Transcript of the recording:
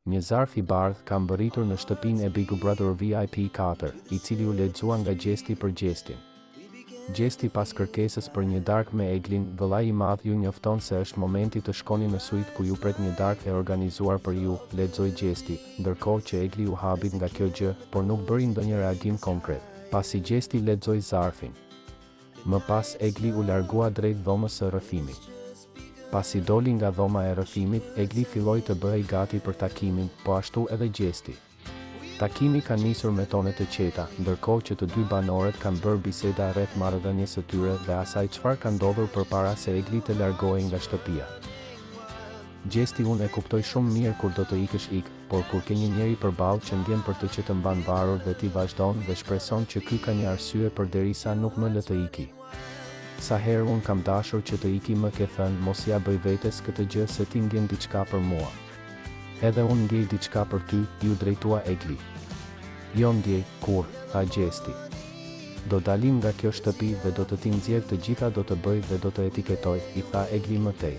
Një zarf I bardhë ka mbërritur në shtëpinë e Big Brother VIP 4, I cili u lexua nga Gjesti për Gjestin. Gjesti pas kërkesës për një darkë me Eglin, vëllai I madh ju njofton se është momenti të shkoni në suite ku ju pret një darkë e organizuar për ju, lexoi Gjesti, ndërkohë që Egli u habit nga kjo gjë, por nuk bëri ndonjë reagim konkret, pasi Gjesti lexoi zarfin. Më pas Egli u largua drejt dhomës së rrëfimit. Pasi doli nga dhoma e rrëfimit, Egli filloi të bëhej gati për takimin, po ashtu edhe Gjesti. Takimi ka nisur me tone të qeta, ndërkohë që të dy banorët kanë bërë biseda rreth marrëdhënies së tyre dhe asaj çfarë ka ndodhur përpara se Egli të largohej nga shtëpia. Gjesti unë e kuptoj shumë mirë kur do të ikësh ik, por kur ke një njeri përballë që ndjen për të që të mban varur dhe ti vazhdon dhe shpreson që ky ka një arsye përderisa nuk më lë të iki. Sa herë unë kam dashur që të iki më ke thënë mos ja bëj vetes këtë gjë se ti ndjen diçka për mua. Edhe unë ndjej diçka për ty, ju drejtua Egli. Jo ndjej, kur, tha Gjesti. Do dalim nga kjo shtëpi dhe do të ti nxjerr të gjitha do të bëj dhe do të etiketoj, I tha Egli më tej.